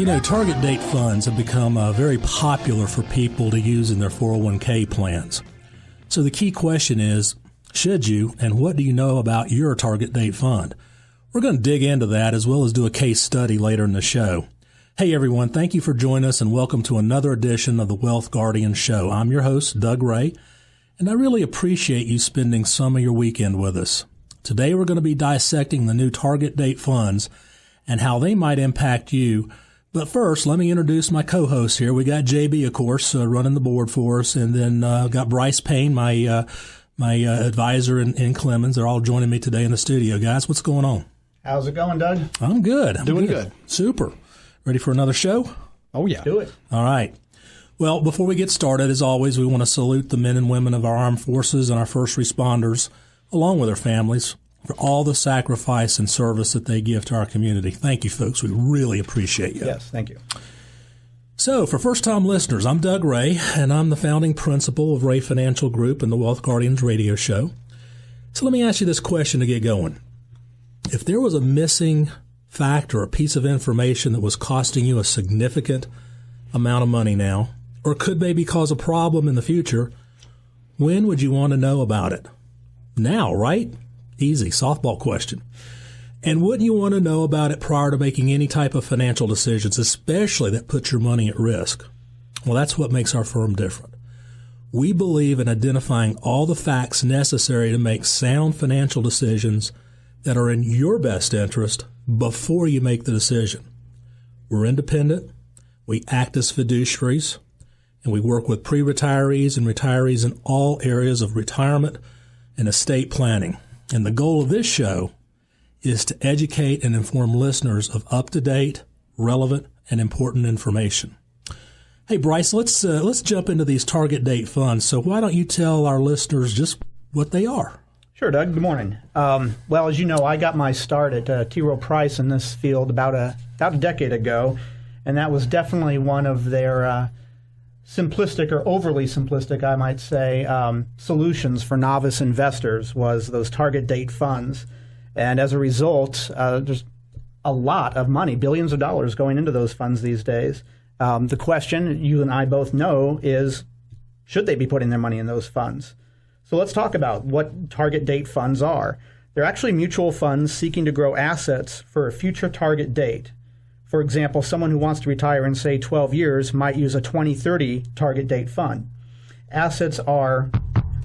You know, target date funds have become very popular for people to use in their 401k plans. So the key question is, should you, and what do you know about your target date fund? We're going to dig into that as well as do a case study later in the show. Hey everyone, thank you for joining us and welcome to another edition of the Wealth Guardian Show. I'm your host, Doug Ray, and I really appreciate you spending some of your weekend with us. Today we're going to be dissecting the new target date funds and how they might impact you. But first, let me introduce my co-hosts here. We got JB, of course, running the board for us, and then got Bryce Payne, my advisor in Clemens. They're all joining me today in the studio. Guys, what's going on? How's it going, Doug? I'm good. Doing good. Super. Ready for another show? Oh, yeah. Let's do it. All right. Well, before we get started, as always, we want to salute the men and women of our armed forces and our first responders, along with their families, for all the sacrifice and service that they give to our community. Thank you, folks. We really appreciate you. Yes, thank you. So, for first-time listeners, I'm Doug Ray, and I'm the founding principal of Ray Financial Group and the Wealth Guardians radio show. So let me ask you this question to get going. If there was a missing fact or a piece of information that was costing you a significant amount of money now, or could maybe cause a problem in the future, when would you want to know about it? Now, right? Easy, softball question. And wouldn't you want to know about it prior to making any type of financial decisions, especially that put your money at risk? Well, that's what makes our firm different. We believe in identifying all the facts necessary to make sound financial decisions that are in your best interest before you make the decision. We're independent, we act as fiduciaries, and we work with pre-retirees and retirees in all areas of retirement and estate planning. And the goal of this show is to educate and inform listeners of up-to-date, relevant, and important information. Hey, Bryce, let's jump into these target date funds. So why don't you tell our listeners just what they are? Sure, Doug. Good morning. Well, as you know, I got my start at T. Rowe Price in this field about a decade ago, and that was definitely one of their simplistic or overly simplistic, I might say, solutions for novice investors was those target date funds. And as a result, there's a lot of money, billions of dollars going into those funds these days. The question you and I both know is, should they be putting their money in those funds? So let's talk about what target date funds are. They're actually mutual funds seeking to grow assets for a future target date. For example, someone who wants to retire in, say, 12 years might use a 2030 target date fund. Assets are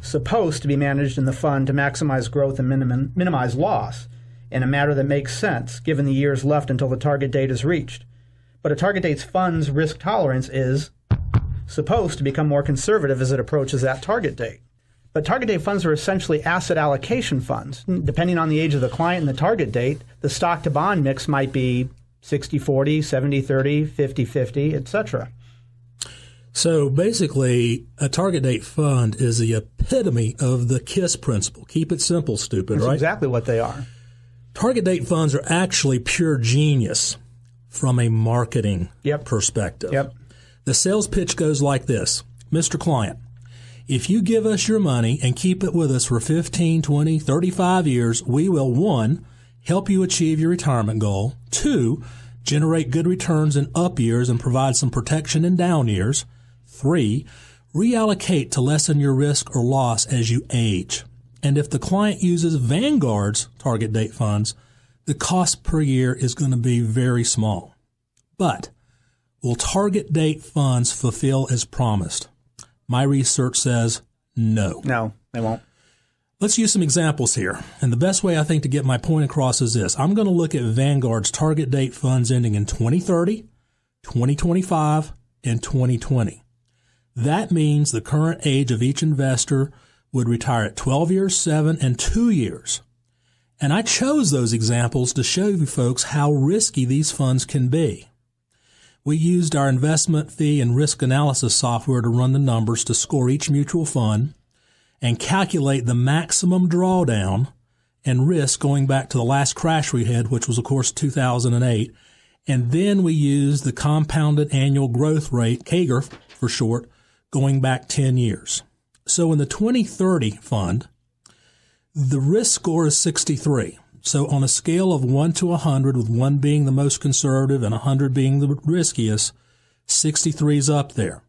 supposed to be managed in the fund to maximize growth and minimize loss in a manner that makes sense given the years left until the target date is reached. But a target date's fund's risk tolerance is supposed to become more conservative as it approaches that target date. But target date funds are essentially asset allocation funds. Depending on the age of the client and the target date, the stock to bond mix might be 60-40, 70-30, 50-50, etc. So basically, a target date fund is the epitome of the KISS principle. Keep it simple, stupid, That's right? exactly what they are. Target date funds are actually pure genius from a marketing perspective. Yep. The sales pitch goes like this. Mr. Client, if you give us your money and keep it with us for 15, 20, 35 years, we will, 1, help you achieve your retirement goal, 2, generate good returns in up years and provide some protection in down years, 3, reallocate to lessen your risk or loss as you age. And if the client uses Vanguard's target date funds, the cost per year is going to be very small. But will target date funds fulfill as promised? My research says no. No, they won't. Let's use some examples here. And the best way I think to get my point across is this. I'm going to look at Vanguard's target date funds ending in 2030, 2025, and 2020. That means the current age of each investor would retire at 12 years, 7, and 2 years. And I chose those examples to show you folks how risky these funds can be. We used our investment fee and risk analysis software to run the numbers to score each mutual fund and calculate the maximum drawdown and risk going back to the last crash we had, which was, of course, 2008. And then we used the compounded annual growth rate, CAGR for short, going back 10 years. So in the 2030 fund, the risk score is 63. So on a scale of 1 to 100, with 1 being the most conservative and 100 being the riskiest, 63 is up there.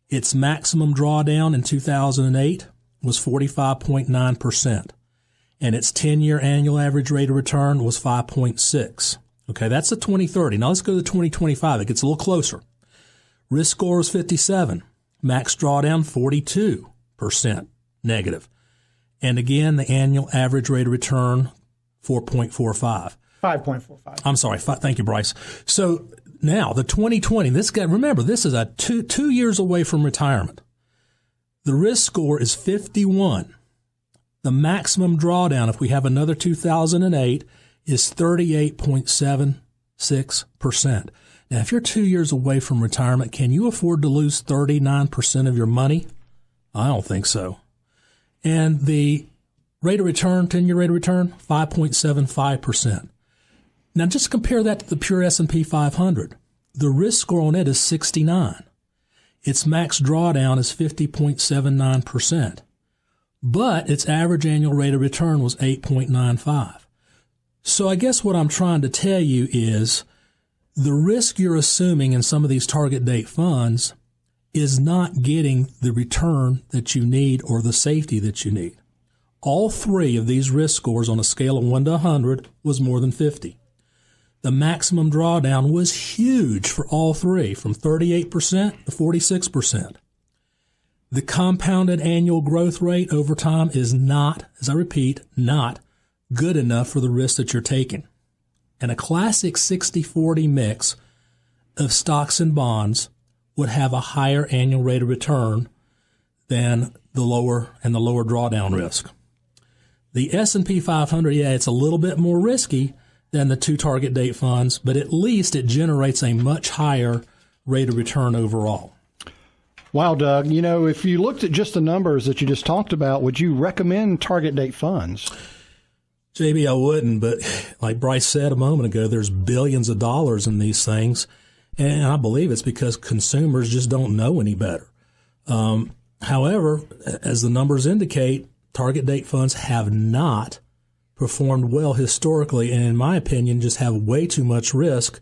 Its maximum drawdown in 2008 was 45.9%, and its 10-year annual average rate of return was 5.6. Okay, that's the 2030. Now let's go to the 2025. It gets a little closer. Risk score was 57. Max drawdown 42% negative. And again, the annual average rate of return 4.45. 5.45. I'm sorry. Thank you, Bryce. So now the 2020, this guy, remember, this is a two years away from retirement. The risk score is 51. The maximum drawdown, if we have another 2008, is 38.76%. Now, if you're 2 years away from retirement, can you afford to lose 39% of your money? I don't think so. And the rate of return, 10-year rate of return, 5.75%. Now, just compare that to the pure S&P 500. The risk score on it is 69. Its max drawdown is 50.79%. But its average annual rate of return was 8.95. So I guess what I'm trying to tell you is the risk you're assuming in some of these target date funds is not getting the return that you need or the safety that you need. All three of these risk scores on a scale of 1 to 100 was more than 50. The maximum drawdown was huge for all three, from 38% to 46%. The compounded annual growth rate over time is not, as I repeat, not good enough for the risk that you're taking. And a classic 60-40 mix of stocks and bonds would have a higher annual rate of return than the lower drawdown risk. The S&P 500, yeah, it's a little bit more risky than the two target date funds, but at least it generates a much higher rate of return overall. Wow, Doug. You know, if you looked at just the numbers that you just talked about, would you recommend target date funds? JB, I wouldn't, but like Bryce said a moment ago, there's billions of dollars in these things, and I believe it's because consumers just don't know any better. However, as the numbers indicate, target date funds have not performed well historically, and in my opinion, just have way too much risk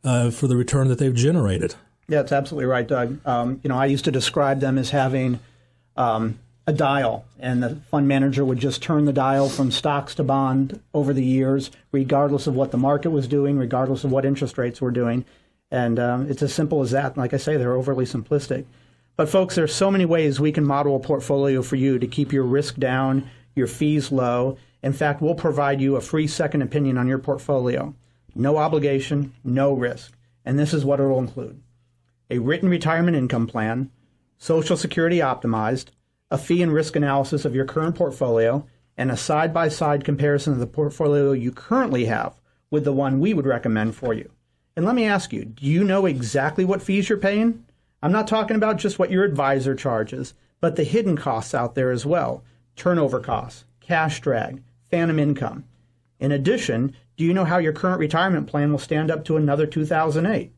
for the return that they've generated. Yeah, that's absolutely right, Doug. I used to describe them as having a dial, and the fund manager would just turn the dial from stocks to bond over the years, regardless of what the market was doing, regardless of what interest rates were doing. And it's as simple as that. Like I say, they're overly simplistic. But folks, there's so many ways we can model a portfolio for you to keep your risk down, your fees low. In fact, we'll provide you a free second opinion on your portfolio. No obligation, no risk. And this is what it will include: a written retirement income plan, Social Security optimized, a fee and risk analysis of your current portfolio, and a side-by-side comparison of the portfolio you currently have with the one we would recommend for you. And let me ask you, do you know exactly what fees you're paying? I'm not talking about just what your advisor charges, but the hidden costs out there as well: turnover costs, cash drag, phantom income. In addition, do you know how your current retirement plan will stand up to another 2008?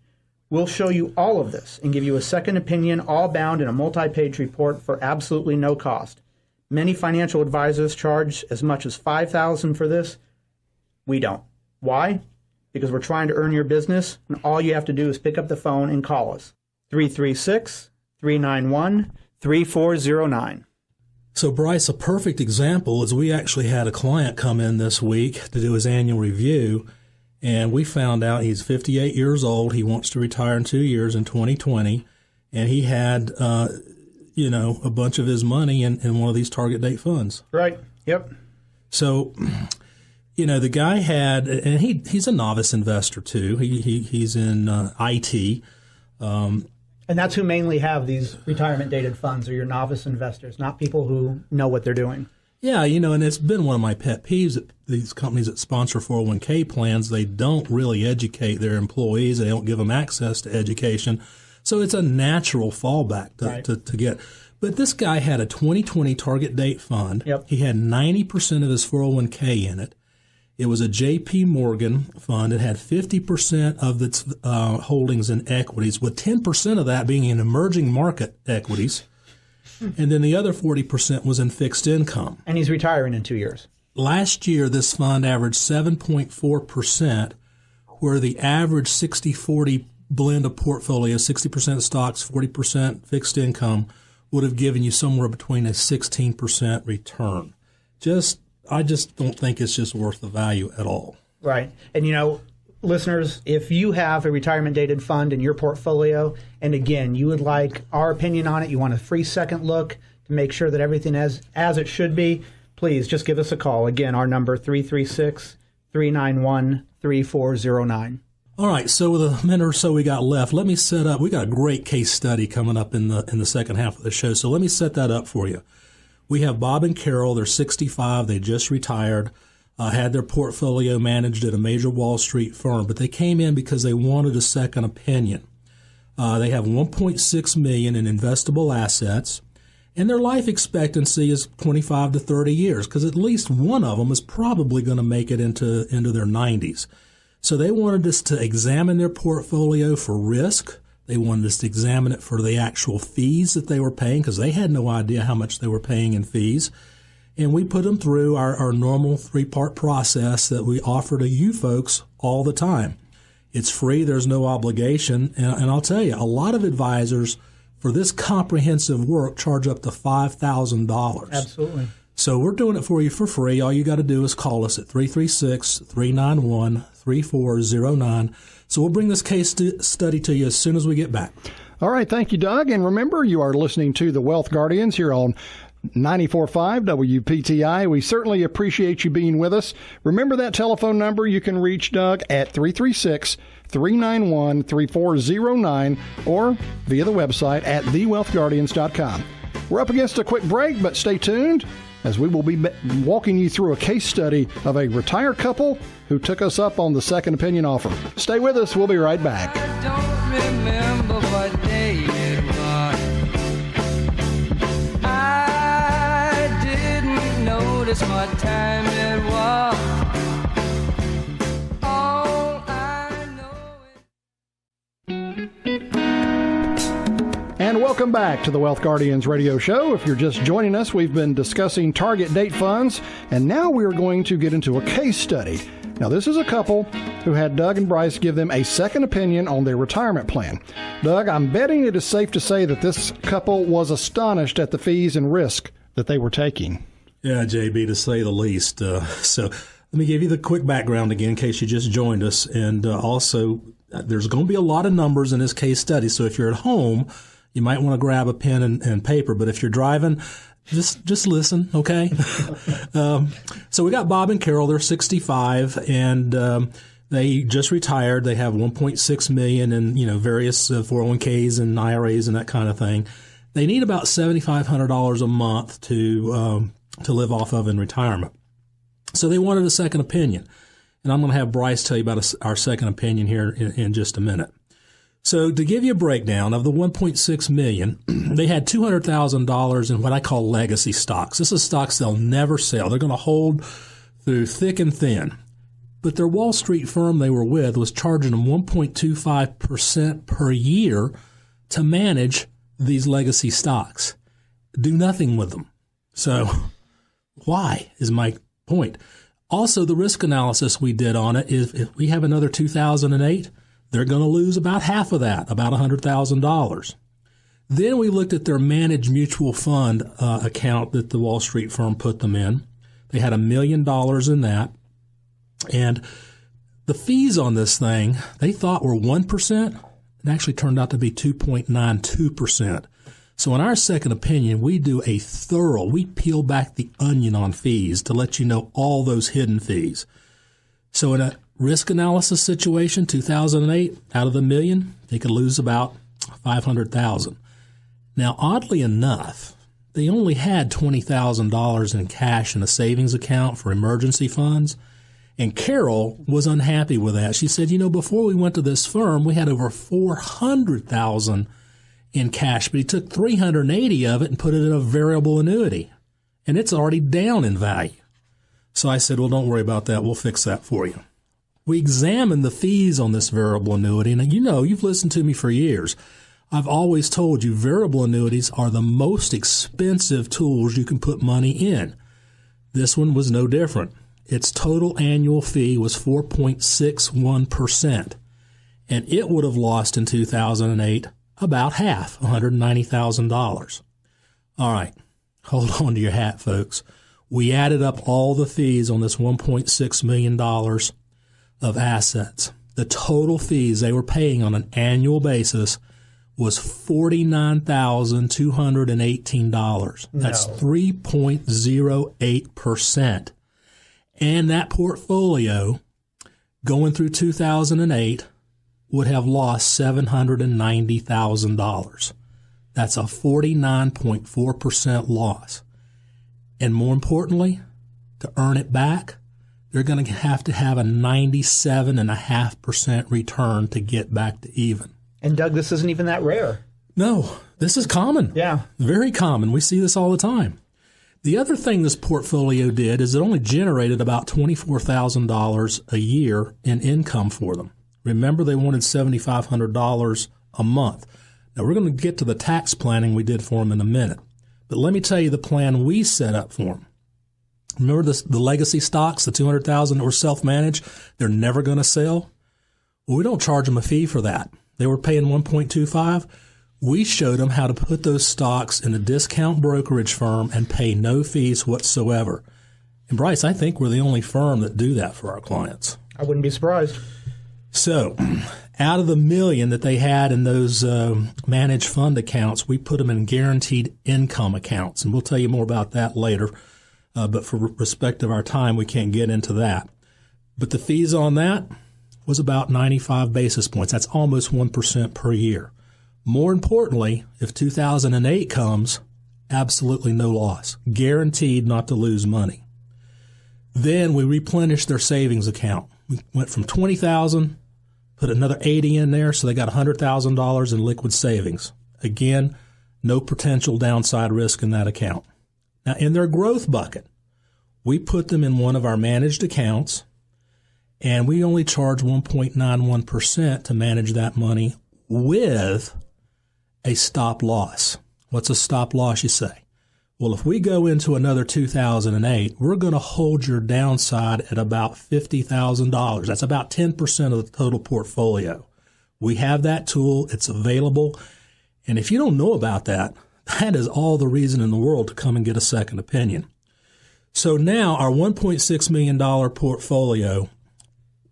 We'll show you all of this and give you a second opinion, all bound in a multi-page report for absolutely no cost. Many financial advisors charge as much as $5,000 for this. We don't. Why? Because we're trying to earn your business, and all you have to do is pick up the phone and call us. 336-391-3409. So, Bryce, a perfect example is we actually had a client come in this week to do his annual review, and we found out he's 58 years old. He wants to retire in 2 years in 2020, and he had, a bunch of his money in one of these target date funds. Right. Yep. So, the guy had, and he's a novice investor too. He's in IT. And that's who mainly have these retirement-dated funds, are your novice investors, not people who know what they're doing. Yeah, and it's been one of my pet peeves that these companies that sponsor 401k plans, they don't really educate their employees. They don't give them access to education. So it's a natural fallback to get. But this guy had a 2020 target date fund. Yep. He had 90% of his 401k in it. It was a J.P. Morgan fund. It had 50% of its holdings in equities, with 10% of that being in emerging market equities. And then the other 40% was in fixed income. And he's retiring in 2 years. last year this fund averaged 7.4%, where the average 60-40 blend of portfolio, 60% stocks, 40% fixed income, would have given you somewhere between a 16% return. I just don't think it's just worth the value at all. Right. And, listeners, if you have a retirement-dated fund in your portfolio, and again, you would like our opinion on it, you want a free second look to make sure that everything is as it should be, please just give us a call. Again, our number, 336-391-3409. All right, so with a minute or so we got left, let me set up. We got a great case study coming up in the second half of the show, so let me set that up for you. We have Bob and Carol. They're 65. They just retired, had their portfolio managed at a major Wall Street firm, but they came in because they wanted a second opinion. They have $1.6 million in investable assets, and their life expectancy is 25 to 30 years because at least one of them is probably going to make it into their 90s. So they wanted us to examine their portfolio for risk. They wanted us to examine it for the actual fees that they were paying because they had no idea how much they were paying in fees. And we put them through our normal three-part process that we offer to you folks all the time. It's free. There's no obligation. And I'll tell you, a lot of advisors for this comprehensive work charge up to $5,000. Absolutely. So we're doing it for you for free. All you got to do is call us at 336-391-3409. So we'll bring this case study to you as soon as we get back. All right. Thank you, Doug. And remember, you are listening to the Wealth Guardians here on 94.5 WPTI. We certainly appreciate you being with us. Remember that telephone number. You can reach Doug at 336-391-3409 or via the website at thewealthguardians.com. We're up against a quick break, but stay tuned as we will be walking you through a case study of a retired couple who took us up on the second opinion offer. Stay with us. We'll be right back. I don't remember what day it was. I didn't notice what time it was. All I know is... And welcome back to the Wealth Guardians radio show. If you're just joining us, we've been discussing target date funds, and now we are going to get into a case study. Now, this is a couple who had Doug and Bryce give them a second opinion on their retirement plan. Doug, I'm betting it is safe to say that this couple was astonished at the fees and risk that they were taking. Yeah, JB, to say the least. So let me give you the quick background again in case you just joined us. And also, there's going to be a lot of numbers in this case study. So if you're at home, you might want to grab a pen and paper. But if you're driving, just listen, okay? So we got Bob and Carol. They're 65, and they just retired. They have $1.6 million in various 401ks and IRAs and that kind of thing. They need about $7,500 a month to live off of in retirement. So they wanted a second opinion, and I'm going to have Bryce tell you about our second opinion here in just a minute. So to give you a breakdown of the $1.6 million, they had $200,000 in what I call legacy stocks. This is stocks they'll never sell. They're going to hold through thick and thin. But their Wall Street firm they were with was charging them 1.25% per year to manage these legacy stocks. Do nothing with them. So why is my point. Also, the risk analysis we did on it is if we have another 2008, they're going to lose about half of that, about $100,000. Then we looked at their managed mutual fund account that the Wall Street firm put them in. They had $1 million in that. And the fees on this thing, they thought were 1%. It actually turned out to be 2.92%. So in our second opinion, we do a thorough, we peel back the onion on fees to let you know all those hidden fees. So in a risk analysis situation, 2008, out of the $1 million, they could lose about $500,000. Now, oddly enough, they only had $20,000 in cash in a savings account for emergency funds. And Carol was unhappy with that. She said, before we went to this firm, we had over $400,000 in cash, but he took $380 of it and put it in a variable annuity, and it's already down in value. So I said, well, don't worry about that. We'll fix that for you. We examined the fees on this variable annuity, and you've listened to me for years. I've always told you variable annuities are the most expensive tools you can put money in. This one was no different. Its total annual fee was 4.61%, and it would have lost in 2008 about half, $190,000. All right, hold on to your hat, folks. We added up all the fees on this $1.6 million of assets. The total fees they were paying on an annual basis was $49,218. That's 3.08%. And that portfolio, going through 2008, would have lost $790,000. That's a 49.4% loss. And more importantly, to earn it back, they're going to have a 97.5% return to get back to even. And Doug, this isn't even that rare. No, this is common. Yeah. Very common. We see this all the time. The other thing this portfolio did is it only generated about $24,000 a year in income for them. Remember, they wanted $7,500 a month. Now, we're going to get to the tax planning we did for them in a minute. But let me tell you the plan we set up for them. Remember the legacy stocks, the $200,000 that were self-managed? They're never going to sell. Well, we don't charge them a fee for that. They were paying $1.25. We showed them how to put those stocks in a discount brokerage firm and pay no fees whatsoever. And Bryce, I think we're the only firm that do that for our clients. I wouldn't be surprised. So out of the $1 million that they had in those managed fund accounts, we put them in guaranteed income accounts. And we'll tell you more about that later. But for respect of our time, we can't get into that. But the fees on that was about 95 basis points. That's almost 1% per year. More importantly, if 2008 comes, absolutely no loss, guaranteed not to lose money. Then we replenished their savings account. We went from $20,000, put another $80 in there, so they got $100,000 in liquid savings. Again, no potential downside risk in that account. Now, in their growth bucket, we put them in one of our managed accounts, and we only charge 1.91% to manage that money with a stop loss. What's a stop loss, you say? Well, if we go into another 2008, we're going to hold your downside at about $50,000. That's about 10% of the total portfolio. We have that tool. It's available. And if you don't know about that, that is all the reason in the world to come and get a second opinion. So now our $1.6 million portfolio,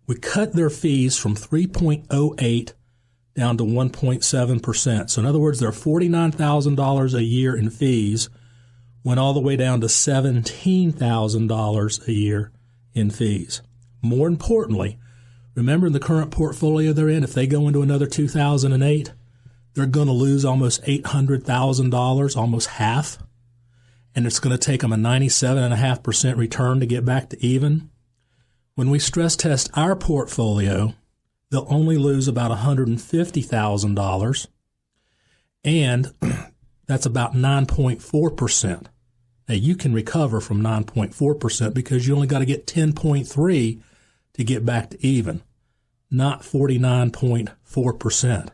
we cut their fees from 3.08 down to 1.7%. So in other words, their $49,000 a year in fees went all the way down to $17,000 a year in fees. More importantly, remember in the current portfolio they're in, if they go into another 2008, they're going to lose almost $800,000, almost half, and it's going to take them a 97.5% return to get back to even. When we stress test our portfolio, they'll only lose about $150,000, and that's about 9.4%. Now, you can recover from 9.4% because you only got to get 10.3 to get back to even, not 49.4%.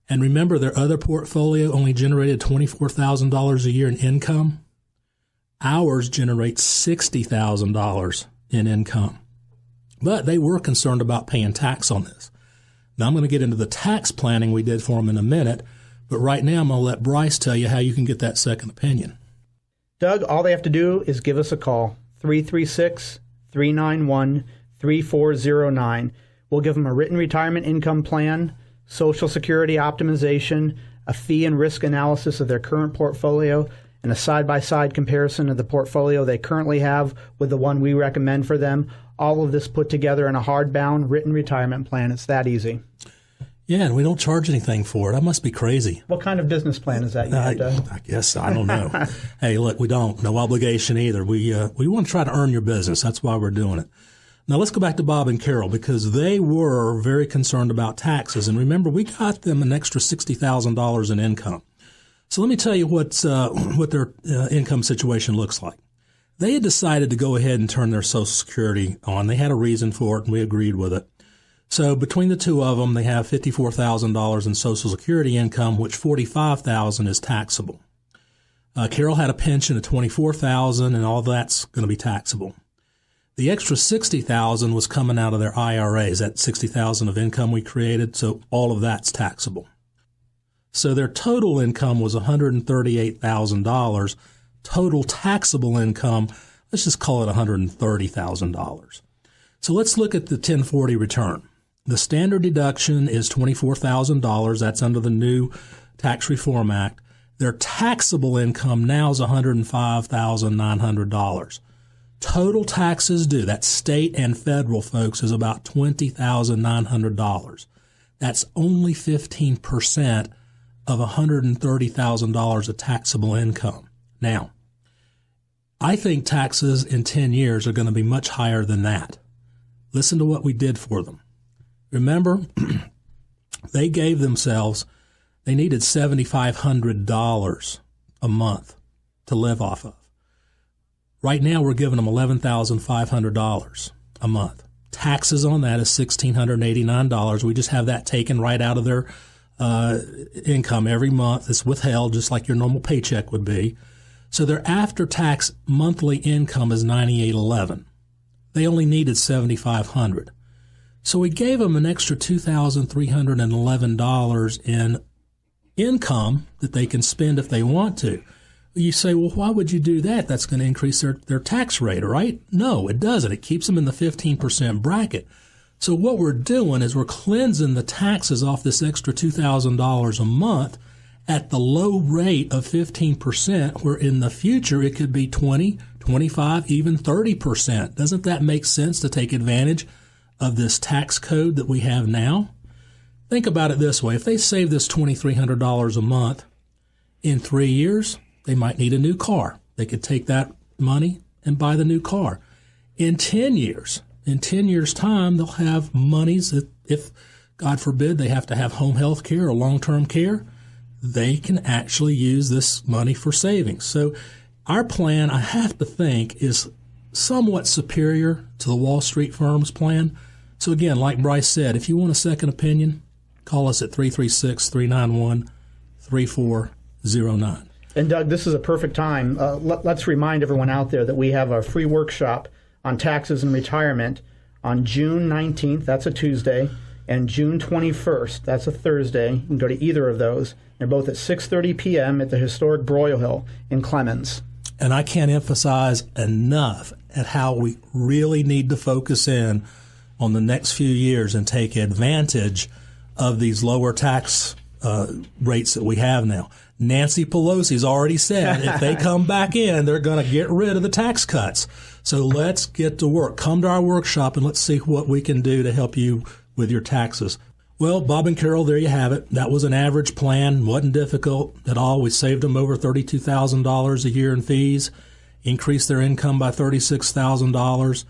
And remember, their other portfolio only generated $24,000 a year in income. Ours generates $60,000 in income. But they were concerned about paying tax on this. Now, I'm going to get into the tax planning we did for them in a minute, but right now I'm going to let Bryce tell you how you can get that second opinion. Doug, all they have to do is give us a call, 336-391-3409. We'll give them a written retirement income plan, Social Security optimization, a fee and risk analysis of their current portfolio, and a side-by-side comparison of the portfolio they currently have with the one we recommend for them. All of this put together in a hardbound written retirement plan. It's that easy. Yeah, and we don't charge anything for it. I must be crazy. What kind of business plan is that? I guess I don't know. Hey, look, we don't. No obligation either. We want to try to earn your business. That's why we're doing it. Now, let's go back to Bob and Carol because they were very concerned about taxes. And remember, we got them an extra $60,000 in income. So let me tell you what their income situation looks like. They had decided to go ahead and turn their Social Security on. They had a reason for it, and we agreed with it. So between the two of them, they have $54,000 in Social Security income, which $45,000 is taxable. Carol had a pension of $24,000, and all that's going to be taxable. The extra $60,000 was coming out of their IRAs, that $60,000 of income we created, so all of that's taxable. So their total income was $138,000. Total taxable income, let's just call it $130,000. So let's look at the 1040 return. The standard deduction is $24,000. That's under the new Tax Reform Act. Their taxable income now is $105,900. Total taxes due, that's state and federal, folks, is about $20,900. That's only 15% of $130,000 of taxable income. Now, I think taxes in 10 years are going to be much higher than that. Listen to what we did for them. Remember, they gave themselves, they needed $7,500 a month to live off of. Right now, we're giving them $11,500 a month. Taxes on that is $1,689. We just have that taken right out of their income every month. It's withheld just like your normal paycheck would be. So their after-tax monthly income is $9,811. They only needed $7,500. So we gave them an extra $2,311 in income that they can spend if they want to. You say, well, why would you do that? That's going to increase their tax rate, right? No, it doesn't. It keeps them in the 15% bracket. So what we're doing is we're cleansing the taxes off this extra $2,000 a month at the low rate of 15%, where in the future it could be 20, 25, even 30%. Doesn't that make sense to take advantage of this tax code that we have now? Think about it this way. If they save this $2,300 a month, in 3 years, they might need a new car. They could take that money and buy the new car. In 10 years time, they'll have monies that if, God forbid, they have to have home health care or long-term care, they can actually use this money for savings. So our plan, I have to think, is somewhat superior to the Wall Street firm's plan. So again, like Bryce said, if you want a second opinion, call us at 336-391-3409. And Doug, this is a perfect time. Let's remind everyone out there that we have a free workshop on taxes and retirement on June 19th, that's a Tuesday, and June 21st, that's a Thursday. You can go to either of those. They're both at 6:30 p.m. at the historic Broyhill in Clemens. And I can't emphasize enough at how we really need to focus in on the next few years and take advantage of these lower tax rates that we have now. Nancy Pelosi's already said if they come back in, they're going to get rid of the tax cuts. So let's get to work. Come to our workshop and let's see what we can do to help you with your taxes. Well, Bob and Carol, there you have it. That was an average plan. Wasn't difficult at all. We saved them over $32,000 a year in fees, increased their income by $36,000,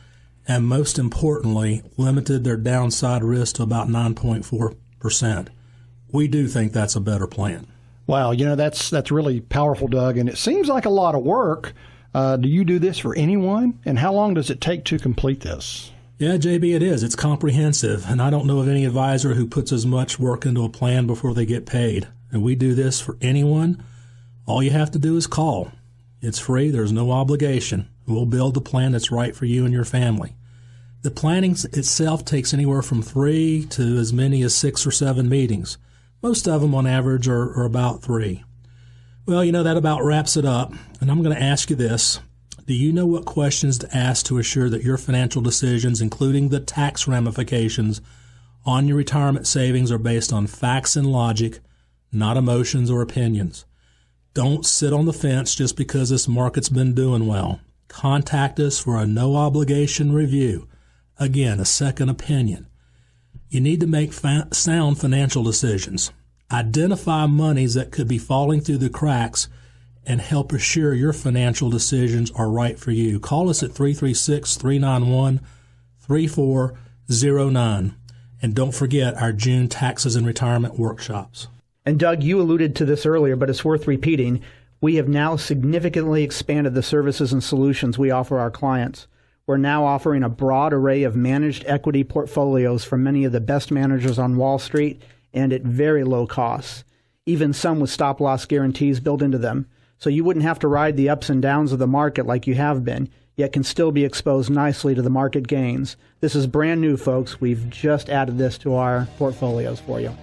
and most importantly, limited their downside risk to about 9.4%. We do think that's a better plan. Wow, that's really powerful, Doug, and it seems like a lot of work. Do you do this for anyone? And how long does it take to complete this? Yeah, JB, it is. It's comprehensive, and I don't know of any advisor who puts as much work into a plan before they get paid. And we do this for anyone. All you have to do is call. It's free. There's no obligation. We'll build the plan that's right for you and your family. The planning itself takes anywhere from 3 to as many as 6 or 7 meetings. Most of them, on average, are about 3. Well, that about wraps it up. And I'm going to ask you this. Do you know what questions to ask to assure that your financial decisions, including the tax ramifications on your retirement savings, are based on facts and logic, not emotions or opinions? Don't sit on the fence just because this market's been doing well. Contact us for a no-obligation review. Again, a second opinion. You need to make sound financial decisions. Identify monies that could be falling through the cracks and help assure your financial decisions are right for you. Call us at 336-391-3409. And don't forget our June taxes and retirement workshops. And Doug, you alluded to this earlier, but it's worth repeating. We have now significantly expanded the services and solutions we offer our clients. We're now offering a broad array of managed equity portfolios from many of the best managers on Wall Street and at very low costs, even some with stop-loss guarantees built into them. so you wouldn't have to ride the ups and downs of the market like you have been, yet can still be exposed nicely to the market gains. This is brand new, folks. We've just added this to our portfolios for you.